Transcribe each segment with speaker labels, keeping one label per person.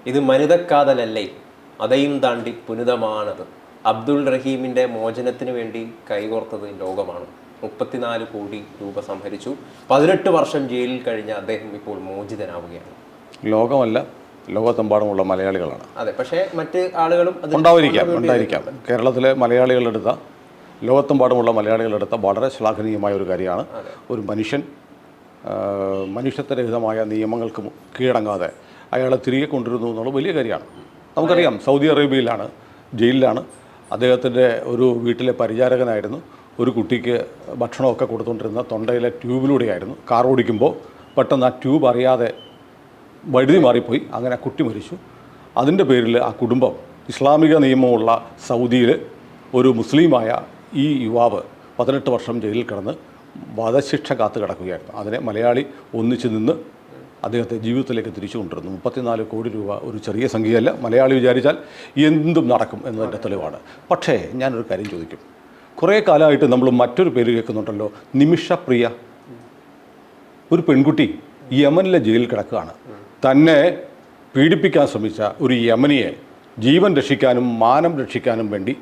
Speaker 1: ഇത് മനിതക്കാതലല്ലേ, അതെയും താണ്ടി പുനിതമാണത്. അബ്ദുൾ റഹീമിൻ്റെ മോചനത്തിന് വേണ്ടി കൈകോർത്തത് ലോകമാണ്. 34 കോടി രൂപ സംഭരിച്ചു. 18 വർഷം ജയിലിൽ കഴിഞ്ഞ അദ്ദേഹം ഇപ്പോൾ മോചിതനാവുകയാണ്.
Speaker 2: ലോകമല്ല, ലോകത്തെമ്പാടുമുള്ള മലയാളികളാണ്.
Speaker 1: അതെ, പക്ഷേ മറ്റ് ആളുകളും
Speaker 2: ഉണ്ടായിരിക്കാം. കേരളത്തിലെ മലയാളികളെടുത്ത, ലോകത്തെമ്പാടുമുള്ള മലയാളികളെടുത്ത വളരെ ശ്ലാഘനീയമായ ഒരു കാര്യമാണ്. ഒരു മനുഷ്യൻ മനുഷ്യത്വരഹിതമായ നിയമങ്ങൾക്ക് കീഴടങ്ങാതെ അയാളെ തിരികെ കൊണ്ടുവരുന്നു എന്നുള്ള വലിയ കാര്യമാണ്. നമുക്കറിയാം, സൗദി അറേബ്യയിലാണ്, ജയിലിലാണ്. അദ്ദേഹത്തിൻ്റെ ഒരു വീട്ടിലെ പരിചാരകനായിരുന്നു. ഒരു കുട്ടിക്ക് ഭക്ഷണമൊക്കെ കൊടുത്തുകൊണ്ടിരുന്ന തൊണ്ടയിലെ ട്യൂബിലൂടെയായിരുന്നു. കാർ ഓടിക്കുമ്പോൾ പെട്ടെന്ന് ആ ട്യൂബ് അറിയാതെ വഴുതി മാറിപ്പോയി. അങ്ങനെ ആ കുട്ടി മരിച്ചു. അതിൻ്റെ പേരിൽ ആ കുടുംബം, ഇസ്ലാമിക നിയമമുള്ള സൗദിയിൽ ഒരു മുസ്ലിമായ ഈ യുവാവ് 18 വർഷം ജയിലിൽ കിടന്ന് വധശിക്ഷ കാത്തു കിടക്കുകയായിരുന്നു. അതിനെ മലയാളി ഒന്നിച്ചു നിന്ന് അദ്ദേഹത്തെ ജീവിതത്തിലേക്ക് തിരിച്ചു കൊണ്ടിരുന്നു. 34 കോടി രൂപ ഒരു ചെറിയ സംഖ്യയല്ല. മലയാളി വിചാരിച്ചാൽ എന്തും നടക്കും എന്നതിൻ്റെ തെളിവാണ്. പക്ഷേ ഞാനൊരു കാര്യം ചോദിക്കും. കുറേ കാലമായിട്ട് നമ്മൾ മറ്റൊരു പേര് കേൾക്കുന്നുണ്ടല്ലോ, നിമിഷപ്രിയ. ഒരു പെൺകുട്ടി യമനിലെ ജയിലിൽ കിടക്കുകയാണ്. തന്നെ പീഡിപ്പിക്കാൻ ശ്രമിച്ച ഒരു യമനിയെ ജീവൻ രക്ഷിക്കാനും മാനം രക്ഷിക്കാനും വേണ്ടി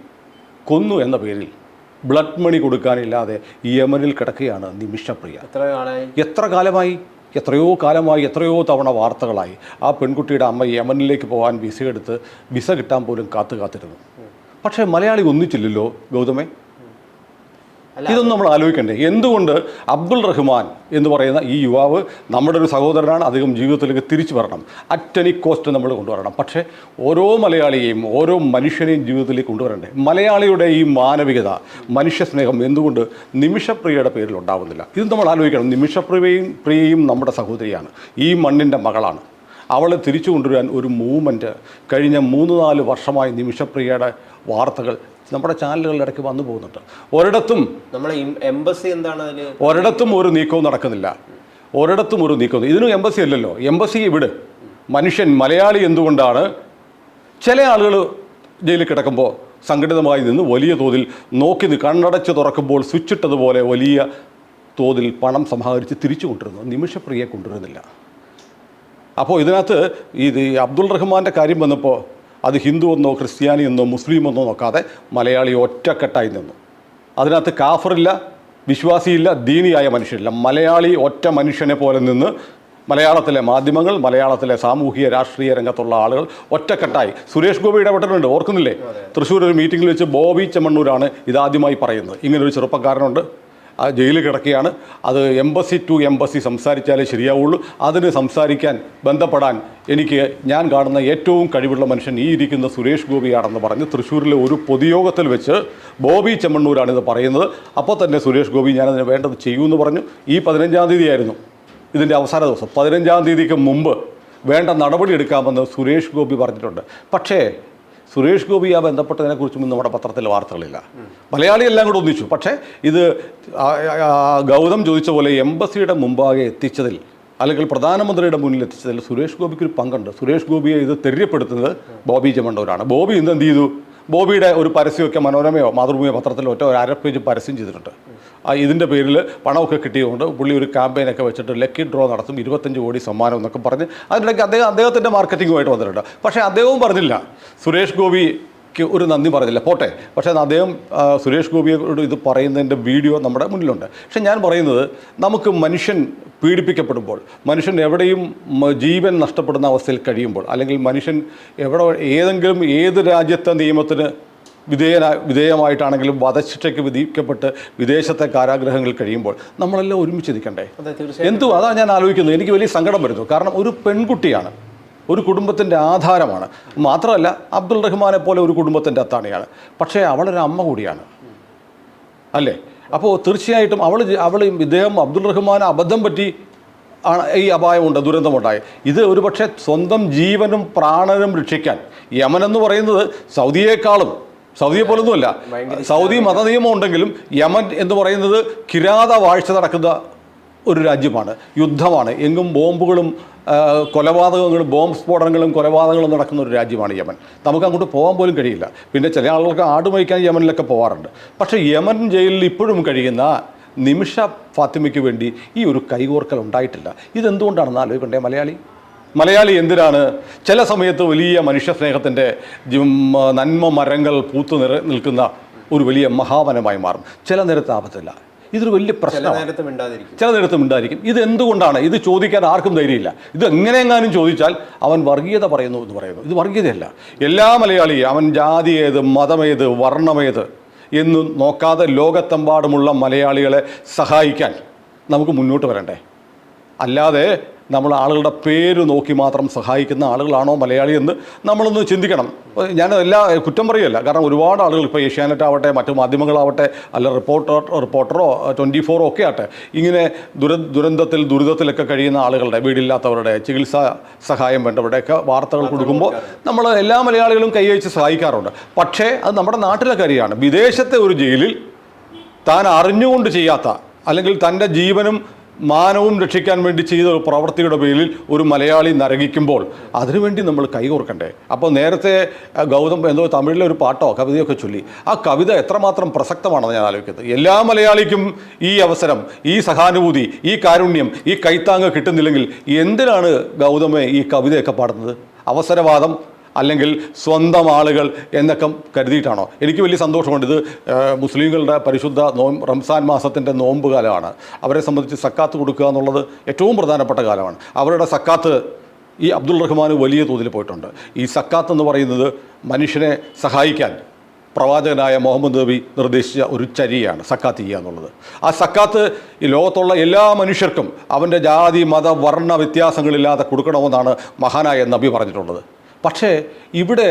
Speaker 2: കൊന്നു എന്ന പേരിൽ ബ്ലഡ് മണി കൊടുക്കാനില്ലാതെ യമനിൽ കിടക്കുകയാണ് നിമിഷപ്രിയ. എത്ര കാലമായി, എത്രയോ തവണ വാർത്തകളായി. ആ പെൺകുട്ടിയുടെ അമ്മ യമനിലേക്ക് പോകാൻ വിസ കിട്ടാൻ പോലും കാത്തിരുന്നു. പക്ഷേ മലയാളി ഒന്നിച്ചില്ലല്ലോ ഗൗതമേ. ഇതൊന്നും നമ്മൾ ആലോചിക്കണ്ടേ? എന്തുകൊണ്ട് അബ്ദുൾ റഹ്മാൻ എന്ന് പറയുന്ന ഈ യുവാവ് നമ്മുടെ ഒരു സഹോദരനാണ്, അദ്ദേഹം ജീവിതത്തിലേക്ക് തിരിച്ചു വരണം, അറ്റ് എനി കോസ്റ്റ് നമ്മൾ കൊണ്ടുവരണം. പക്ഷേ ഓരോ മലയാളിയെയും, ഓരോ മനുഷ്യനെയും ജീവിതത്തിലേക്ക് കൊണ്ടുവരണ്ടേ? മലയാളിയുടെ ഈ മാനവികത, മനുഷ്യസ്നേഹം എന്തുകൊണ്ട് നിമിഷപ്രിയയുടെ പേരിൽ ഉണ്ടാവുന്നില്ല? ഇത് നമ്മൾ ആലോചിക്കണം. നിമിഷപ്രിയയും നമ്മുടെ സഹോദരിയാണ്, ഈ മണ്ണിൻ്റെ മകളാണ്. അവളെ തിരിച്ചു കൊണ്ടുവരാൻ ഒരു മൂവ്മെൻറ്റ് കഴിഞ്ഞ 3-4 വർഷമായി നിമിഷപ്രിയയുടെ വാർത്തകൾ നമ്മുടെ ചാനലുകളുടെ ഇടയ്ക്ക് വന്നു പോകുന്നുണ്ട്. ഒരിടത്തും
Speaker 1: നമ്മളെ എംബസി എന്താണ്,
Speaker 2: ഒരിടത്തും ഒരു നീക്കവും നടക്കുന്നില്ല. ഇതിനും എംബസി അല്ലല്ലോ. എംബസി ഇവിടെ മനുഷ്യൻ, മലയാളി എന്തുകൊണ്ടാണ് ചില ആളുകൾ ജയിലിൽ കിടക്കുമ്പോൾ സംഘടിതമായി നിന്ന് വലിയ തോതിൽ കണ്ണടച്ച് തുറക്കുമ്പോൾ സ്വിച്ചിട്ടതുപോലെ വലിയ തോതിൽ പണം സമാഹരിച്ച് തിരിച്ചു കൊണ്ടിരുന്നു, നിമിഷപ്രിയയെ കൊണ്ടുവരുന്നില്ല. അപ്പോൾ ഇതിനകത്ത് ഇത് അബ്ദുൾ റഹ്മാൻ്റെ കാര്യം വന്നപ്പോൾ അത് ഹിന്ദു എന്നോ ക്രിസ്ത്യാനി എന്നോ മുസ്ലിം എന്നോ നോക്കാതെ മലയാളി ഒറ്റക്കെട്ടായി നിന്നു. അതിനകത്ത് കാഫറില്ല, വിശ്വാസിയില്ല, ദീനിയായ മനുഷ്യരില്ല. മലയാളി ഒറ്റ മനുഷ്യനെ പോലെ നിന്ന് മലയാളത്തിലെ മാധ്യമങ്ങൾ, മലയാളത്തിലെ സാമൂഹിക രാഷ്ട്രീയ രംഗത്തുള്ള ആളുകൾ ഒറ്റക്കെട്ടായി. സുരേഷ് ഗോപി ഇടപെട്ടിട്ടുണ്ട്, ഓർക്കുന്നില്ലേ? തൃശ്ശൂർ ഒരു മീറ്റിങ്ങിൽ വെച്ച് ബോബി ചെമ്മണ്ണൂരാണ് ഇതാദ്യമായി പറയുന്നത്. ഇങ്ങനൊരു ചെറുപ്പക്കാരനുണ്ട്, ആ ജയിലിൽ കിടക്കുകയാണ്, അത് എംബസി ടു എംബസി സംസാരിച്ചാലേ ശരിയാവുള്ളൂ. അതിന് ബന്ധപ്പെടാൻ ഞാൻ കാണുന്ന ഏറ്റവും കഴിവുള്ള മനുഷ്യൻ ഈ ഇരിക്കുന്ന സുരേഷ് ഗോപിയാണെന്ന് പറഞ്ഞ് തൃശ്ശൂരിലെ ഒരു പൊതുയോഗത്തിൽ വെച്ച് ബോബി ചെമ്മണ്ണൂരാണ് ഇത് പറയുന്നത്. അപ്പോൾ തന്നെ സുരേഷ് ഗോപി ഞാനതിന് വേണ്ടത് ചെയ്യുമെന്ന് പറഞ്ഞു. ഈ 15-ാം തീയതി ആയിരുന്നു ഇതിൻ്റെ അവസാന ദിവസം. 15-ാം തീയതിക്ക് മുമ്പ് വേണ്ട നടപടി എടുക്കാമെന്ന് സുരേഷ് ഗോപി പറഞ്ഞിട്ടുണ്ട്. പക്ഷേ സുരേഷ് ഗോപി ആ ബന്ധപ്പെട്ടതിനെക്കുറിച്ചും നമ്മുടെ പത്രത്തിൽ വാർത്തകളില്ല. മലയാളിയെല്ലാം കൂടെ ഒന്നിച്ചു. പക്ഷേ ഇത് ഗൗതം ചോദിച്ച പോലെ എംബസിയുടെ മുമ്പാകെ എത്തിച്ചതിൽ, അല്ലെങ്കിൽ പ്രധാനമന്ത്രിയുടെ മുന്നിൽ എത്തിച്ചതിൽ സുരേഷ് ഗോപിക്കൊരു പങ്കുണ്ട്. സുരേഷ് ഗോപിയെ ഇത് തെര്യപ്പെടുത്തുന്നത് ബോബി ചെമ്മണ്ണൂരാണ്. ബോബി ഇന്ന് എന്ത് ചെയ്തു? ബോബിയുടെ ഒരു പരസ്യമൊക്കെ മനോരമയോ മാതൃഭൂമിയോ പത്രത്തിലോ ഒരു 1/2 പേജ് പരസ്യം ചെയ്തിട്ടുണ്ട്. ഇതിൻ്റെ പേരിൽ പണമൊക്കെ കിട്ടിയതുകൊണ്ട് പുള്ളി ഒരു ക്യാമ്പയിനൊക്കെ വെച്ചിട്ട് ലക്കി ഡ്രോ നടത്തും, 25 കോടി സമ്മാനം എന്നൊക്കെ പറഞ്ഞ് അതിനിടയ്ക്ക് അദ്ദേഹത്തിൻ്റെ മാർക്കറ്റിങ്ങുമായിട്ട് വന്നിട്ടുണ്ട്. പക്ഷേ അദ്ദേഹവും പറഞ്ഞില്ല, സുരേഷ് ഗോപിക്ക് ഒരു നന്ദി പറഞ്ഞില്ല. പോട്ടെ, പക്ഷേ അദ്ദേഹം സുരേഷ് ഗോപിയോട് ഇത് പറയുന്നതിൻ്റെ വീഡിയോ നമ്മുടെ മുന്നിലുണ്ട്. പക്ഷേ ഞാൻ പറയുന്നത്, നമുക്ക് മനുഷ്യൻ പീഡിപ്പിക്കപ്പെടുമ്പോൾ, മനുഷ്യൻ എവിടെയും ജീവൻ നഷ്ടപ്പെടുന്ന അവസ്ഥയിൽ കഴിയുമ്പോൾ, അല്ലെങ്കിൽ മനുഷ്യൻ ഏത് രാജ്യത്തെ നിയമത്തിന് വിധേയമായിട്ടാണെങ്കിലും വധശിക്ഷയ്ക്ക് വിധിക്കപ്പെട്ട് വിദേശത്തെ കാരാഗ്രഹങ്ങളിൽ കഴിയുമ്പോൾ നമ്മളെല്ലാം ഒരുമിച്ച് നിൽക്കണ്ടേ? അതാണ് ഞാൻ ആലോചിക്കുന്നത്. എനിക്ക് വലിയ സങ്കടം വരുന്നു. കാരണം ഒരു പെൺകുട്ടിയാണ്, ഒരു കുടുംബത്തിൻ്റെ ആധാരമാണ്. മാത്രമല്ല അബ്ദുൾ റഹ്മാനെ പോലെ ഒരു കുടുംബത്തിൻ്റെ അത്താണിയാണ്. പക്ഷേ അവളൊരു അമ്മ കൂടിയാണ്, അല്ലേ? അപ്പോൾ തീർച്ചയായിട്ടും ഇദ്ദേഹം അബ്ദുൾ റഹ്മാൻ അബദ്ധം പറ്റി ആണ് ഈ അപായമുണ്ട്, ദുരന്തമുണ്ടായി. ഇത് ഒരുപക്ഷെ സ്വന്തം ജീവനും പ്രാണനും രക്ഷിക്കാൻ, യമൻ എന്ന് പറയുന്നത് സൗദിയെ പോലൊന്നുമല്ല, സൗദി മതനിയമം ഉണ്ടെങ്കിലും യമൻ എന്ന് പറയുന്നത് കിരാത വാഴ്ച നടക്കുന്ന ഒരു രാജ്യമാണ്, യുദ്ധമാണ്, എങ്ങും ബോംബുകളും കൊലപാതകങ്ങളും, ബോംബ് സ്ഫോടനങ്ങളും കൊലപാതകങ്ങളും നടക്കുന്ന ഒരു രാജ്യമാണ് യമൻ. നമുക്ക് അങ്ങോട്ട് പോകാൻ പോലും കഴിയില്ല. പിന്നെ ചില ആളുകൾക്ക് ആടുമയ്ക്കാൻ യമനിലൊക്കെ പോകാറുണ്ട്. പക്ഷേ യമൻ ജയിലിൽ ഇപ്പോഴും കഴിയുന്ന നിമിഷ ഫാത്തിമയ്ക്ക് വേണ്ടി ഈ ഒരു കൈകോർക്കൽ ഉണ്ടായിട്ടില്ല. ഇതെന്തുകൊണ്ടാണെന്ന് ആലോചിക്കണ്ടേ? മലയാളി എന്തിനാണ് ചില സമയത്ത് വലിയ മനുഷ്യ സ്നേഹത്തിൻ്റെ നന്മ മരങ്ങൾ നിൽക്കുന്ന ഒരു വലിയ മഹാവനമായി മാറും, ചില നേരത്ത് ആപത്തില്ല. ഇതൊരു വലിയ പ്രശ്നമാണ്. ചില നേരത്ത് മിണ്ടായിരിക്കും. ഇത് എന്തുകൊണ്ടാണ്? ഇത് ചോദിക്കാൻ ആർക്കും ധൈര്യമില്ല. ഇത് എങ്ങനെയെങ്ങാനും ചോദിച്ചാൽ അവൻ വർഗീയത പറയുന്നു എന്ന് പറയുന്നു. ഇത് വർഗീയതയല്ല. എല്ലാ മലയാളിയും അവൻ ജാതി ഏത്, മതമേത്, വർണ്ണമേത് എന്ന് നോക്കാതെ ലോകത്തെമ്പാടുമുള്ള മലയാളികളെ സഹായിക്കാൻ നമുക്ക് മുന്നോട്ട് വരണ്ടേ? അല്ലാതെ നമ്മൾ ആളുകളുടെ പേര് നോക്കി മാത്രം സഹായിക്കുന്ന ആളുകളാണോ മലയാളി എന്ന് നമ്മളൊന്ന് ചിന്തിക്കണം. ഞാൻ എല്ലാ കുറ്റം പറയുകയല്ല, കാരണം ഒരുപാട് ആളുകൾ ഇപ്പോൾ ഏഷ്യാനെറ്റ് ആവട്ടെ, മറ്റു മാധ്യമങ്ങളാവട്ടെ, അല്ല റിപ്പോർട്ടറോ 24 ഒക്കെ ആട്ടെ, ഇങ്ങനെ ദുരിതത്തിലൊക്കെ കഴിയുന്ന ആളുകളുടെ, വീടില്ലാത്തവരുടെ, ചികിത്സാ സഹായം വേണ്ടവരുടെയൊക്കെ വാർത്തകൾ കൊടുക്കുമ്പോൾ നമ്മൾ എല്ലാ മലയാളികളും കൈവച്ച് സഹായിക്കാറുണ്ട്. പക്ഷേ അത് നമ്മുടെ നാട്ടിലെ കാര്യമാണ്. വിദേശത്തെ ഒരു ജയിലിൽ താൻ അറിഞ്ഞുകൊണ്ട് ചെയ്യാത്ത, അല്ലെങ്കിൽ തൻ്റെ ജീവനും മാനവും രക്ഷിക്കാൻ വേണ്ടി ചെയ്ത ഒരു പ്രവൃത്തിയുടെ പേരിൽ ഒരു മലയാളി നരകിക്കുമ്പോൾ അതിനുവേണ്ടി നമ്മൾ കൈകോർക്കണ്ടേ? അപ്പോൾ നേരത്തെ ഗൗതം എന്തോ തമിഴിലെ ഒരു പാട്ടോ കവിതയൊക്കെ ചൊല്ലി, ആ കവിത എത്രമാത്രം പ്രസക്തമാണെന്ന് ഞാൻ ആലോചിക്കുന്നത്. എല്ലാ മലയാളിക്കും ഈ അവസരം, ഈ സഹാനുഭൂതി, ഈ കാരുണ്യം, ഈ കൈത്താങ്ങ് കിട്ടുന്നില്ലെങ്കിൽ എന്തിനാണ് ഗൗതമെ ഈ കവിതയൊക്കെ പാടുന്നത്? അവസരവാദം അല്ലെങ്കിൽ സ്വന്തം ആളുകൾ എന്നൊക്കെ കരുതിയിട്ടാണോ? എനിക്ക് വലിയ സന്തോഷമുണ്ട്. ഇത് മുസ്ലിങ്ങളുടെ പരിശുദ്ധ റംസാൻ മാസത്തിൻ്റെ നോമ്പ് കാലമാണ്. അവരെ സംബന്ധിച്ച് സക്കാത്ത് കൊടുക്കുക എന്നുള്ളത് ഏറ്റവും പ്രധാനപ്പെട്ട കാലമാണ്. അവരുടെ സക്കാത്ത് ഈ അബ്ദുൾ റഹ്മാൻ വലിയ തോതിൽ പോയിട്ടുണ്ട്. ഈ സക്കാത്ത് എന്ന് പറയുന്നത് മനുഷ്യനെ സഹായിക്കാൻ പ്രവാചകനായ മുഹമ്മദ് നബി നിർദ്ദേശിച്ച ഒരു ചര്യയാണ് സക്കാത്ത് ചെയ്യുക എന്നുള്ളത്. ആ സക്കാത്ത് ഈ ലോകത്തുള്ള എല്ലാ മനുഷ്യർക്കും അവൻ്റെ ജാതി, മത, വർണ്ണ വ്യത്യാസങ്ങളില്ലാതെ കൊടുക്കണമെന്നാണ് മഹാനായ നബി പറഞ്ഞിട്ടുള്ളത്. പക്ഷേ ഇവിടെ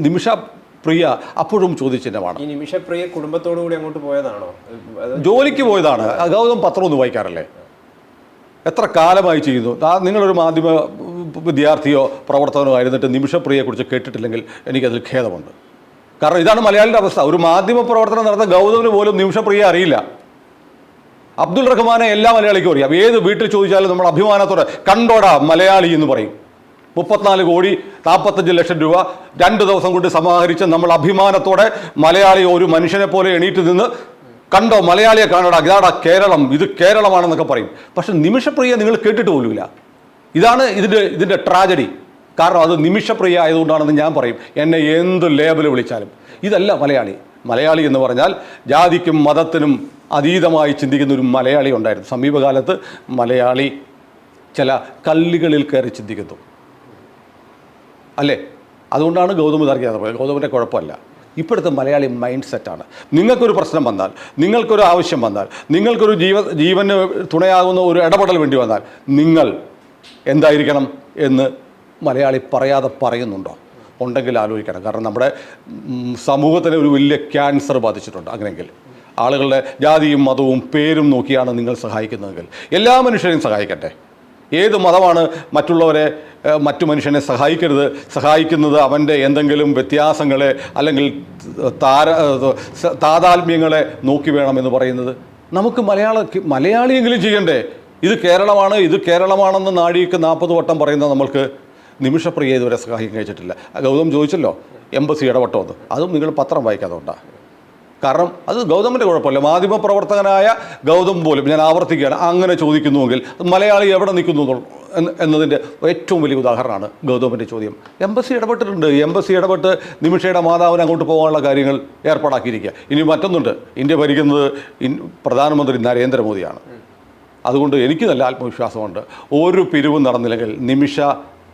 Speaker 2: നിമിഷപ്രിയ അപ്പോഴും ചോദ്യചിഹ്നമാണ്.
Speaker 1: ഈ നിമിഷപ്രിയ കുടുംബത്തോടു കൂടി അങ്ങോട്ട് പോയതാണോ?
Speaker 2: ജോലിക്ക് പോയതാണ്. ഗൗതം പത്രമൊന്നും വായിക്കാറില്ലേ? എത്ര കാലമായി ചെയ്യുന്നു? നിങ്ങളൊരു മാധ്യമ വിദ്യാർത്ഥിയോ പ്രവർത്തകനോ ആയിരുന്നിട്ട് നിമിഷപ്രിയയെക്കുറിച്ച് കേട്ടിട്ടില്ലെങ്കിൽ എനിക്കതിൽ ഖേദമുണ്ട്. കാരണം ഇതാണ് മലയാളിയുടെ അവസ്ഥ. ഒരു മാധ്യമ പ്രവർത്തനം നടത്തുന്ന ഗൗതമിന് പോലും നിമിഷപ്രിയ അറിയില്ല. അബ്ദുൾ റഹ്മാനെ എല്ലാ മലയാളിക്കും അറിയാം. ഏത് വീട്ടിൽ ചോദിച്ചാലും നമ്മൾ അഭിമാനത്തോടെ കണ്ടോടാ മലയാളി എന്ന് പറയും. 34 കോടി 45 ലക്ഷം രൂപ 2 ദിവസം കൊണ്ട് സമാഹരിച്ച് നമ്മൾ അഭിമാനത്തോടെ മലയാളി ഒരു മനുഷ്യനെ പോലെ എണീറ്റ് നിന്ന് കണ്ടോ മലയാളിയെ കാണടാ, ഇതാടാ കേരളം, ഇത് കേരളമാണെന്നൊക്കെ പറയും. പക്ഷെ നിമിഷപ്രിയ നിങ്ങൾ കേട്ടിട്ട് പോലുമില്ല. ഇതാണ് ഇതിൻ്റെ ട്രാജഡി. കാരണം അത് നിമിഷപ്രിയ ആയതുകൊണ്ടാണെന്ന് ഞാൻ പറയും. എന്നെ എന്ത് ലേബൽ വിളിച്ചാലും ഇതല്ല മലയാളി. മലയാളി എന്ന് പറഞ്ഞാൽ ജാതിക്കും മതത്തിനും അതീതമായി ചിന്തിക്കുന്ന ഒരു മലയാളി ഉണ്ടായിരുന്നു. സമീപകാലത്ത് മലയാളി ചില കള്ളികളിൽ കയറി ചിന്തിക്കുന്നു അല്ലേ? അതുകൊണ്ടാണ് ഗൗതം ഇതറിയാതെ പോയത്. ഗൗതമിൻ്റെ കുഴപ്പമല്ല. ഇപ്പോഴത്തെ മലയാളി മൈൻഡ് സെറ്റാണ്. നിങ്ങൾക്കൊരു പ്രശ്നം വന്നാൽ, നിങ്ങൾക്കൊരു ആവശ്യം വന്നാൽ, നിങ്ങൾക്കൊരു ജീവന് തുണയാകുന്ന ഒരു ഇടപെടൽ വേണ്ടി വന്നാൽ നിങ്ങൾ എന്തായിരിക്കണം എന്ന് മലയാളി പറയാതെ പറയുന്നുണ്ടോ? ഉണ്ടെങ്കിൽ ആലോചിക്കണം. കാരണം നമ്മുടെ സമൂഹത്തിന് ഒരു വലിയ ക്യാൻസർ ബാധിച്ചിട്ടുണ്ട്. അങ്ങനെയെങ്കിൽ ആളുകളുടെ ജാതിയും മതവും പേരും നോക്കിയാണ് നിങ്ങൾ സഹായിക്കുന്നതെങ്കിൽ എല്ലാ മനുഷ്യരെയും സഹായിക്കട്ടെ. ഏത് മതമാണ് മറ്റുള്ളവരെ, മറ്റു മനുഷ്യനെ സഹായിക്കുന്നത് അവൻ്റെ എന്തെങ്കിലും വ്യത്യാസങ്ങളെ അല്ലെങ്കിൽ താതാത്മ്യങ്ങളെ നോക്കി വേണമെന്ന് പറയുന്നത്? നമുക്ക് മലയാളിയെങ്കിലും ചെയ്യണ്ടേ? ഇത് കേരളമാണ്, ഇത് കേരളമാണെന്ന് നാഴിക്ക് 40 വട്ടം പറയുന്ന നമ്മൾക്ക് നിമിഷപ്രിയ ഇതുവരെ സഹായിക്കാൻ കഴിച്ചിട്ടില്ല. ഗൗതം ചോദിച്ചല്ലോ എംബസി ഇടപെട്ടോന്ന്. അതും നിങ്ങൾ പത്രം വായിക്കാത്തതുകൊണ്ടാണ്. കാരണം അത് ഗൗതമിൻ്റെ കുഴപ്പമില്ല. മാധ്യമപ്രവർത്തകനായ ഗൗതം പോലും, ഞാൻ ആവർത്തിക്കുകയാണ്, അങ്ങനെ ചോദിക്കുന്നുവെങ്കിൽ മലയാളി എവിടെ നിൽക്കുന്നു എന്നതിൻ്റെ ഏറ്റവും വലിയ ഉദാഹരണമാണ് ഗൗതമിൻ്റെ ചോദ്യം. എംബസി ഇടപെട്ടിട്ടുണ്ട്. എംബസി ഇടപെട്ട് നിമിഷയുടെ മാതാവിന് അങ്ങോട്ട് പോകാനുള്ള കാര്യങ്ങൾ ഏർപ്പാടാക്കിയിരിക്കുക. ഇനി മറ്റൊന്നുണ്ട്, ഇന്ത്യ ഭരിക്കുന്നത് പ്രധാനമന്ത്രി നരേന്ദ്രമോദിയാണ്. അതുകൊണ്ട് എനിക്ക് നല്ല ആത്മവിശ്വാസമുണ്ട്. ഒരു പിരിവും നടന്നില്ലെങ്കിൽ നിമിഷ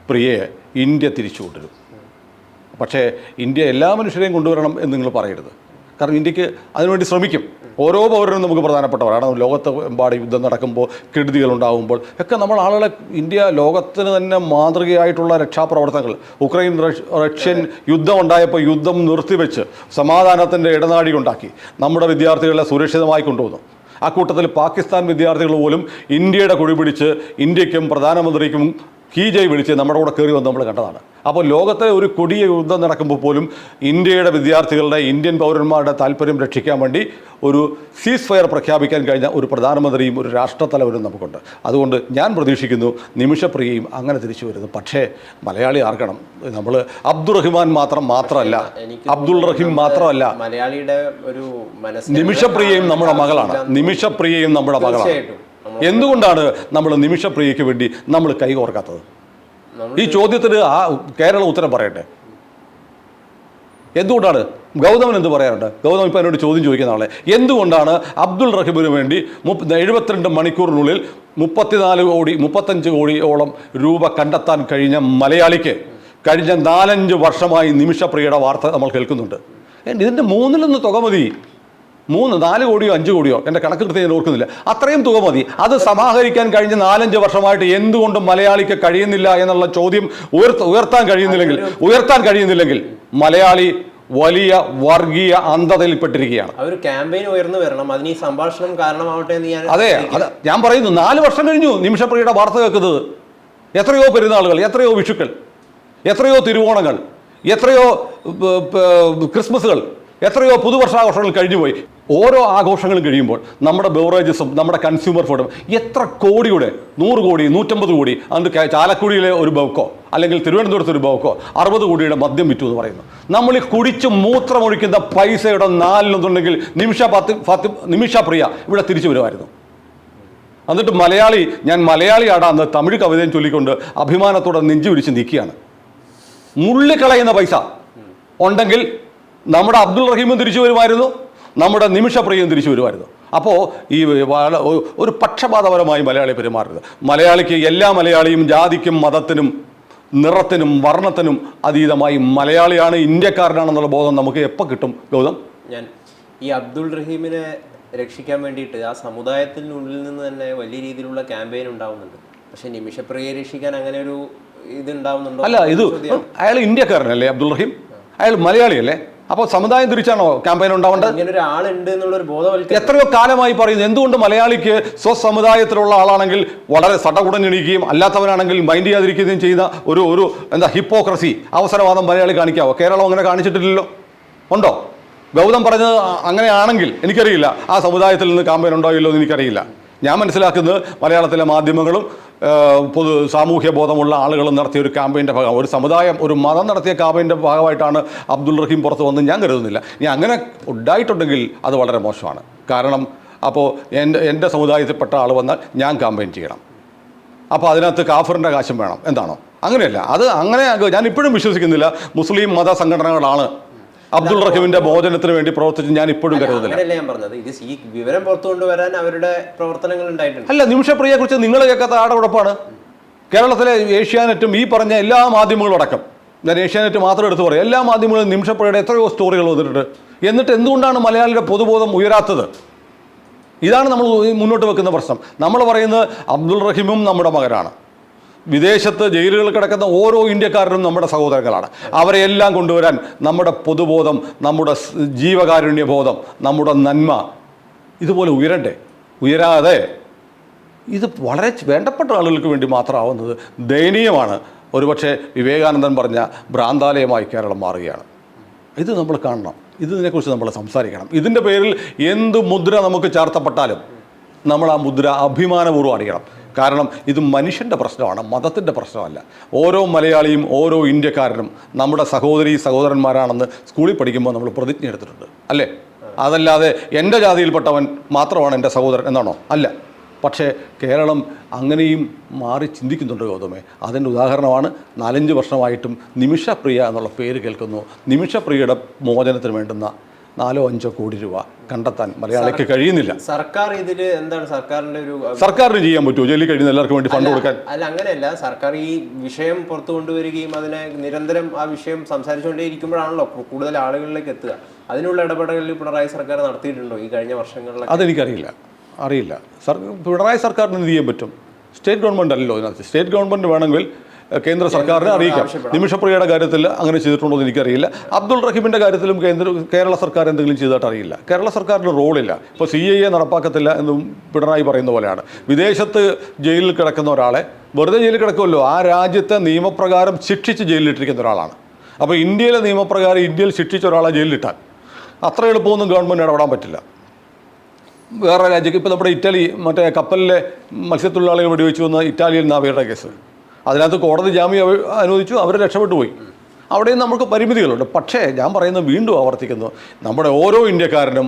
Speaker 2: പ്രിയയെ ഇന്ത്യ തിരിച്ചു കൊണ്ടുവരും. പക്ഷേ ഇന്ത്യ എല്ലാ മനുഷ്യരെയും കൊണ്ടുവരണം എന്ന് നിങ്ങൾ പറയരുത്. കാരണം ഇന്ത്യക്ക് അതിനുവേണ്ടി ശ്രമിക്കും. ഓരോ പൗരനും നമുക്ക് പ്രധാനപ്പെട്ടവരാണ്. ലോകത്തെമ്പാട് യുദ്ധം നടക്കുമ്പോൾ, കെടുതികളുണ്ടാകുമ്പോൾ ഒക്കെ നമ്മൾ ആളുകളെ, ഇന്ത്യ ലോകത്തിന് തന്നെ മാതൃകയായിട്ടുള്ള രക്ഷാപ്രവർത്തനങ്ങൾ, ഉക്രൈൻ റഷ്യൻ യുദ്ധം ഉണ്ടായപ്പോൾ യുദ്ധം നിർത്തിവെച്ച് സമാധാനത്തിൻ്റെ ഇടനാഴി ഉണ്ടാക്കി നമ്മുടെ വിദ്യാർത്ഥികളെ സുരക്ഷിതമായി കൊണ്ടുവന്നു. ആ കൂട്ടത്തിൽ പാകിസ്ഥാൻ വിദ്യാർത്ഥികൾ പോലും ഇന്ത്യയുടെ കൊടി പിടിച്ച് ഇന്ത്യക്കും പ്രധാനമന്ത്രിക്കും കീജയ് വിളിച്ച് നമ്മുടെ കൂടെ കയറി വന്ന് നമ്മൾ കണ്ടതാണ്. അപ്പോൾ ലോകത്തെ ഒരു കൊടിയ യുദ്ധം നടക്കുമ്പോൾ പോലും ഇന്ത്യയുടെ വിദ്യാർത്ഥികളുടെ, ഇന്ത്യൻ പൗരന്മാരുടെ താല്പര്യം രക്ഷിക്കാൻ വേണ്ടി ഒരു സീസ് ഫയർ പ്രഖ്യാപിക്കാൻ കഴിഞ്ഞ ഒരു പ്രധാനമന്ത്രിയും ഒരു രാഷ്ട്രത്തലവരും നമുക്കുണ്ട്. അതുകൊണ്ട് ഞാൻ പ്രതീക്ഷിക്കുന്നു നിമിഷപ്രിയയും അങ്ങനെ തിരിച്ചു വരുന്നു. പക്ഷേ മലയാളി ആർക്കണം, നമ്മൾ അബ്ദുൾ റഹ്മാൻ മാത്രമല്ല, അബ്ദുൾ റഹീം മാത്രമല്ല,
Speaker 1: മലയാളിയുടെ ഒരു
Speaker 2: നിമിഷപ്രിയയും നമ്മുടെ മകളാണ്. നിമിഷപ്രിയയും നമ്മുടെ മകളാണ്. എന്തുകൊണ്ടാണ് നമ്മൾ നിമിഷപ്രിയയ്ക്ക് വേണ്ടി നമ്മൾ കൈകോർക്കാത്തത്? ഈ ചോദ്യത്തിന് കേരളം ഉത്തരം പറയട്ടെ. എന്തുകൊണ്ടാണ് ഗൗതമൻ എന്ത് പറയാറുണ്ട്? ഗൗതം ഇപ്പം എന്നോട് ചോദ്യം ചോദിക്കുന്ന ആളെ, എന്തുകൊണ്ടാണ് അബ്ദുൾ റഹീമിന് വേണ്ടി 72 മണിക്കൂറിനുള്ളിൽ 35 കോടിയോളം രൂപ കണ്ടെത്താൻ കഴിഞ്ഞ മലയാളിക്ക് കഴിഞ്ഞ 4-5 വർഷമായി നിമിഷപ്രിയയുടെ വാർത്ത നമ്മൾ കേൾക്കുന്നുണ്ട്. ഇതിൻ്റെ 3-1 തുക മതി. 4 കോടിയോ 5 കോടിയോ എൻ്റെ കണക്ക് കൃത്യം ഞാൻ ഓർക്കുന്നില്ല, അത്രയും തുക മതി. അത് സമാഹരിക്കാൻ കഴിഞ്ഞ 4-5 വർഷമായിട്ട് എന്തുകൊണ്ട് മലയാളിക്ക് കഴിയുന്നില്ല എന്നുള്ള ചോദ്യം ഉയർത്താൻ കഴിയുന്നില്ലെങ്കിൽ മലയാളി വലിയ വർഗീയ അന്ധതയിൽപ്പെട്ടിരിക്കുകയാണ്.
Speaker 1: ക്യാമ്പയിൻ ഉയർന്നു വരണം, അതിന് ഈ സംഭാഷണം കാരണമാവട്ടെ എന്ന്
Speaker 2: അതെ, ഞാൻ പറയുന്നു. 4 വർഷം കഴിഞ്ഞു നിമിഷപ്രിയയുടെ വാർത്ത കേൾക്കുന്നത്. എത്രയോ പെരുന്നാളുകൾ, എത്രയോ വിഷുക്കൾ, എത്രയോ തിരുവോണങ്ങൾ, എത്രയോ ക്രിസ്മസുകൾ, എത്രയോ പുതുവർഷാഘോഷങ്ങൾ കഴിഞ്ഞുപോയി. ഓരോ ആഘോഷങ്ങളും കഴിയുമ്പോൾ നമ്മുടെ ബെവറേജസും നമ്മുടെ കൺസ്യൂമർ ഫുഡും എത്ര കോടിയുടെ 100 കോടി 150 കോടി, അതുകൊണ്ട് ചാലക്കുടിയിലെ ഒരു ബൗക്കോ അല്ലെങ്കിൽ തിരുവനന്തപുരത്ത് ഒരു ബൗക്കോ 60 കോടിയുടെ മദ്യം വിറ്റു എന്ന് പറയുന്നു. നമ്മൾ ഈ കുടിച്ച് മൂത്രമൊഴിക്കുന്ന പൈസയുടെ 4-1 നിമിഷപ്രിയ ഇവിടെ തിരിച്ചു വരുമായിരുന്നു. എന്നിട്ട് ഞാൻ മലയാളിയാടാന്ന് തമിഴ് കവിതയും ചൊല്ലിക്കൊണ്ട് അഭിമാനത്തോടെ നെഞ്ചു വിരിച്ച് നിൽക്കുകയാണ്. മുള്ളിക്കളയുന്ന പൈസ ഉണ്ടെങ്കിൽ നമ്മുടെ അബ്ദുൾ റഹീമും തിരിച്ചു വരുമായിരുന്നു, നമ്മുടെ നിമിഷപ്രിയയും തിരിച്ചു വരുമായിരുന്നു. അപ്പോൾ ഈ ഒരു പക്ഷപാതപരമായി മലയാളി പെരുമാറരുത്. മലയാളിക്ക് എല്ലാ മലയാളിയും ജാതിക്കും മതത്തിനും നിറത്തിനും വർണ്ണത്തിനും അതീതമായി മലയാളിയാണ്, ഇന്ത്യക്കാരനാണെന്നുള്ള ബോധം നമുക്ക് എപ്പോൾ കിട്ടും ഗൗതം?
Speaker 1: ഞാൻ ഈ അബ്ദുൾ റഹീമിനെ രക്ഷിക്കാൻ വേണ്ടിയിട്ട് ആ സമുദായത്തിനുള്ളിൽ നിന്ന് തന്നെ വലിയ രീതിയിലുള്ള ക്യാമ്പയിൻ ഉണ്ടാവുന്നുണ്ട്. പക്ഷെ നിമിഷപ്രിയയെ രക്ഷിക്കാൻ അങ്ങനെ ഒരു ഇത് ഉണ്ടാവുന്നുണ്ടോ?
Speaker 2: അല്ല, അയാൾ ഇന്ത്യക്കാരനല്ലേ അബ്ദുൾ റഹീം? അയാൾ മലയാളിയല്ലേ? അപ്പോൾ സമുദായം തിരിച്ചാണോ ക്യാമ്പയിൻ ഉണ്ടാവേണ്ടത്? എത്രയോ കാലമായി പറയുന്നു. എന്തുകൊണ്ട് മലയാളിക്ക് സ്വസമുദായത്തിലുള്ള ആളാണെങ്കിൽ വളരെ സടകുടഞ്ഞെണീക്കുകയും അല്ലാത്തവനാണെങ്കിൽ മൈൻഡ് ചെയ്യാതിരിക്കുകയും ചെയ്യുന്ന ഒരു ഹിപ്പോക്രസി, അവസരവാദം മലയാളി കാണിക്കാവോ? കേരളം അങ്ങനെ കാണിച്ചിട്ടില്ലല്ലോ. ഉണ്ടോ? ഗൗതം പറഞ്ഞത് അങ്ങനെയാണെങ്കിൽ എനിക്കറിയില്ല, ആ സമുദായത്തിൽ നിന്ന് ക്യാമ്പയിൻ ഉണ്ടായില്ലോ എന്ന് എനിക്കറിയില്ല. ഞാൻ മനസ്സിലാക്കുന്നത് മലയാളത്തിലെ മാധ്യമങ്ങളും സാമൂഹ്യ ബോധമുള്ള ആളുകളും നടത്തിയ ഒരു ക്യാമ്പയിൻ്റെ ഭാഗം, ഒരു സമുദായം, ഒരു മതം നടത്തിയ ക്യാമ്പയിൻ്റെ ഭാഗമായിട്ടാണ് അബ്ദുൾ റഹീം പുറത്ത് വന്ന് ഞാൻ കരുതുന്നില്ല. ഇനി അങ്ങനെ ഉണ്ടായിട്ടുണ്ടെങ്കിൽ അത് വളരെ മോശമാണ്. കാരണം അപ്പോൾ എൻ്റെ സമുദായത്തിൽപ്പെട്ട ആൾ വന്നാൽ ഞാൻ ക്യാമ്പയിൻ ചെയ്യണം, അപ്പോൾ അതിനകത്ത് കാഫറിൻ്റെ കാശും വേണം എന്താണോ? അങ്ങനെയല്ല. അങ്ങനെ ഞാൻ ഇപ്പോഴും വിശ്വസിക്കുന്നില്ല മുസ്ലിം മത സംഘടനകളാണ് അബ്ദുൾ റഹീമിന്റെ മോചനത്തിന് വേണ്ടി പ്രവർത്തിച്ച് ഞാൻ ഇപ്പോഴും കരുതുന്നില്ല.
Speaker 1: ഈ വിവരം പുറത്തു കൊണ്ടുവരാൻ അവരുടെ പ്രവർത്തനങ്ങൾ ഉണ്ടായിട്ടുണ്ട്.
Speaker 2: അല്ല, നിമിഷപ്രിയയെ കുറിച്ച് നിങ്ങൾ കേൾക്കാത്ത ആടെ ഉറപ്പാണ്. കേരളത്തിലെ ഏഷ്യാനെറ്റും ഈ പറഞ്ഞ എല്ലാ മാധ്യമങ്ങളും അടക്കം, ഞാൻ ഏഷ്യാനെറ്റ് മാത്രം എടുത്ത് പറയാം, എല്ലാ മാധ്യമങ്ങളും നിമിഷപ്രിയയുടെ എത്രയോ സ്റ്റോറികൾ വന്നിട്ടുണ്ട്. എന്നിട്ട് എന്തുകൊണ്ടാണ് മലയാളിയുടെ പൊതുബോധം ഉയരാത്തത്? ഇതാണ് നമ്മൾ മുന്നോട്ട് വെക്കുന്ന പ്രശ്നം. നമ്മൾ പറയുന്നത് അബ്ദുൾ റഹീമും നമ്മുടെ മകനാണ്. വിദേശത്ത് ജയിലുകളിൽ കിടക്കുന്ന ഓരോ ഇന്ത്യക്കാരനും നമ്മുടെ സഹോദരങ്ങളാണ്. അവരെ എല്ലാം കൊണ്ടുവരാൻ നമ്മുടെ പൊതുബോധം, നമ്മുടെ ജീവകാരുണ്യബോധം, നമ്മുടെ നന്മ ഇതുപോലെ ഉയരണ്ടേ? ഉയരാതെ ഇത് വളരെ വേണ്ടപ്പെട്ട ആളുകൾക്ക് വേണ്ടി മാത്രമാവുന്നത് ദയനീയമാണ്. ഒരുപക്ഷെ വിവേകാനന്ദൻ പറഞ്ഞ ഭ്രാന്താലയമായി കേരളം മാറുകയാണ്. ഇത് നമ്മൾ കാണണം, ഇതിനെക്കുറിച്ച് നമ്മൾ സംസാരിക്കണം. ഇതിൻ്റെ പേരിൽ എന്ത് മുദ്ര നമുക്ക് ചാർത്തപ്പെട്ടാലും നമ്മൾ ആ മുദ്ര അഭിമാനപൂർവ്വം അടിക്കണം. കാരണം ഇത് മനുഷ്യൻ്റെ പ്രശ്നമാണ്, മതത്തിൻ്റെ പ്രശ്നമല്ല. ഓരോ മലയാളിയും ഓരോ ഇന്ത്യക്കാരനും നമ്മുടെ സഹോദരന്മാരാണെന്ന് സ്കൂളിൽ പഠിക്കുമ്പോൾ നമ്മൾ പ്രതിജ്ഞ എടുത്തിട്ടുണ്ട്, അല്ലേ? അതല്ലാതെ എൻ്റെ ജാതിയിൽപ്പെട്ടവൻ മാത്രമാണ് എൻ്റെ സഹോദരൻ എന്നാണോ? അല്ല. പക്ഷേ കേരളം അങ്ങനെയും മാറി ചിന്തിക്കുന്നുണ്ട് ഗൗതമേ. അതിൻ്റെ ഉദാഹരണമാണ് 4-5 വർഷമായിട്ടും നിമിഷപ്രിയ എന്നുള്ള പേര് കേൾക്കുന്നു. നിമിഷപ്രിയയുടെ മോചനത്തിന് വേണ്ടുന്ന 4-5 കോടി രൂപ കണ്ടെത്താൻ മലയാളിക്ക് കഴിയുന്നില്ല.
Speaker 1: സർക്കാർ ഇതിൽ എന്താണ് സർക്കാരിന്റെ ഒരു
Speaker 2: സർക്കാരിന് ചെയ്യാൻ പറ്റുമോ? ജയിലിൽ കഴിയുന്ന എല്ലാവർക്കും വേണ്ടി ഫണ്ട് കൊടുക്കാൻ?
Speaker 1: അല്ല, അങ്ങനെയല്ല. സർക്കാർ ഈ വിഷയം പുറത്തു കൊണ്ടുവരികയും അതിനെ നിരന്തരം ആ വിഷയം സംസാരിച്ചുകൊണ്ടേയിരിക്കുമ്പോഴാണല്ലോ കൂടുതൽ ആളുകളിലേക്ക് എത്തുക. അതിനുള്ള ഇടപെടലുകൾ പിണറായി സർക്കാർ നടത്തിയിട്ടുണ്ടോ ഈ കഴിഞ്ഞ വർഷങ്ങളിൽ?
Speaker 2: അതെനിക്കറിയില്ല, അറിയില്ല. പിണറായി സർക്കാരിന് എന്ത് ചെയ്യാൻ പറ്റും? സ്റ്റേറ്റ് ഗവൺമെൻറ് അല്ലല്ലോ ഇതിനകത്ത്. സ്റ്റേറ്റ് ഗവൺമെൻറ് വേണമെങ്കിൽ കേന്ദ്ര സർക്കാരിനെ അറിയിക്കാം. നിമിഷപ്രിയയുടെ കാര്യത്തിൽ അങ്ങനെ ചെയ്തിട്ടുണ്ടോ എന്ന് എനിക്കറിയില്ല. അബ്ദുൾ റഹീമിൻ്റെ കാര്യത്തിലും കേരള സർക്കാർ എന്തെങ്കിലും ചെയ്തിട്ട് അറിയില്ല. കേരള സർക്കാരിന് റോളില്ല. ഇപ്പോൾ CAA നടപ്പാക്കത്തില്ല എന്നും പിണറായി പറയുന്ന പോലെയാണ്. വിദേശത്ത് ജയിലിൽ കിടക്കുന്ന ഒരാളെ വെറുതെ ജയിലിൽ കിടക്കുമല്ലോ, ആ രാജ്യത്തെ നിയമപ്രകാരം ശിക്ഷിച്ച് ജയിലിലിട്ടിരിക്കുന്ന ഒരാളാണ്. അപ്പോൾ ഇന്ത്യയിലെ നിയമപ്രകാരം ഇന്ത്യയിൽ ശിക്ഷിച്ച ഒരാളെ ജയിലിലിട്ടാൽ അത്ര എളുപ്പമൊന്നും ഗവൺമെൻറ് ഇടപെടാൻ പറ്റില്ല. വേറെ രാജ്യത്ത് ഇപ്പോൾ നമ്മുടെ ഇറ്റലി മറ്റേ കപ്പലിലെ മത്സ്യത്തൊഴിലാളികൾ വെടിവെച്ച് വന്ന ഇറ്റാലിയൻ നാവികരുടെ കേസ്, അതിനകത്ത് കോടതി ജാമ്യം അനുവദിച്ചു, അവർ രക്ഷപ്പെട്ടു പോയി. അവിടെയും നമുക്ക് പരിമിതികളുണ്ട്. പക്ഷേ ഞാൻ പറയുന്നത് വീണ്ടും ആവർത്തിക്കുന്നു, നമ്മുടെ ഓരോ ഇന്ത്യക്കാരനും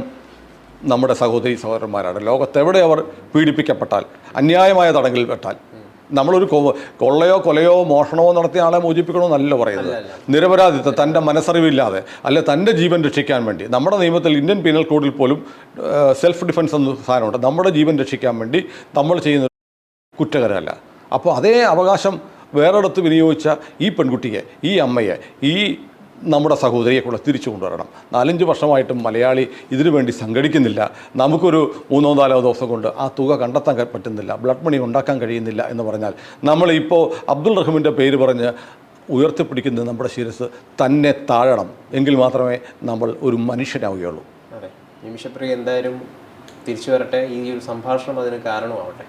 Speaker 2: നമ്മുടെ സഹോദരന്മാരാണ്. ലോകത്തെവിടെ അവർ പീഡിപ്പിക്കപ്പെട്ടാൽ, അന്യായമായ തടങ്കലിൽ പെട്ടാൽ നമ്മളൊരു കൊള്ളയോ കൊലയോ മോഷണമോ നടത്തിയ ആളെ മോചിപ്പിക്കണമെന്നല്ല പറയുന്നത്. നിരപരാധിത്വം, തൻ്റെ മനസ്സറിവില്ലാതെ അല്ലെ തൻ്റെ ജീവൻ രക്ഷിക്കാൻ വേണ്ടി, നമ്മുടെ നിയമത്തിൽ ഇന്ത്യൻ പീനൽ കോഡിൽ പോലും സെൽഫ് ഡിഫൻസ് എന്ന സാധനമുണ്ട്. നമ്മുടെ ജീവൻ രക്ഷിക്കാൻ വേണ്ടി നമ്മൾ ചെയ്യുന്ന കുറ്റകരമല്ല. അപ്പോൾ അതേ അവകാശം വേറെടുത്ത് വിനിയോഗിച്ച ഈ പെൺകുട്ടിയെ, ഈ അമ്മയെ, ഈ നമ്മുടെ സഹോദരിയെ കൂടെ തിരിച്ചു കൊണ്ടുവരണം. 4-5 വർഷമായിട്ടും മലയാളി ഇതിനു വേണ്ടി സംഘടിക്കുന്നില്ല. നമുക്കൊരു 3-4 ദിവസം കൊണ്ട് ആ തുക കണ്ടെത്താൻ പറ്റുന്നില്ല, ബ്ലഡ് മണി ഉണ്ടാക്കാൻ കഴിയുന്നില്ല എന്ന് പറഞ്ഞാൽ നമ്മളിപ്പോൾ അബ്ദുൾ റഹീമിൻ്റെ പേര് പറഞ്ഞ് ഉയർത്തിപ്പിടിക്കുന്നത് നമ്മുടെ ശിരസ് തന്നെ താഴണം. എങ്കിൽ മാത്രമേ നമ്മൾ ഒരു മനുഷ്യനാവുകയുള്ളൂ.
Speaker 1: അതെ, നിമിഷപ്രിയ എന്തായാലും തിരിച്ചു വരട്ടെ. ഈ ഒരു സംഭാഷണം അതിന് കാരണമാവട്ടെ.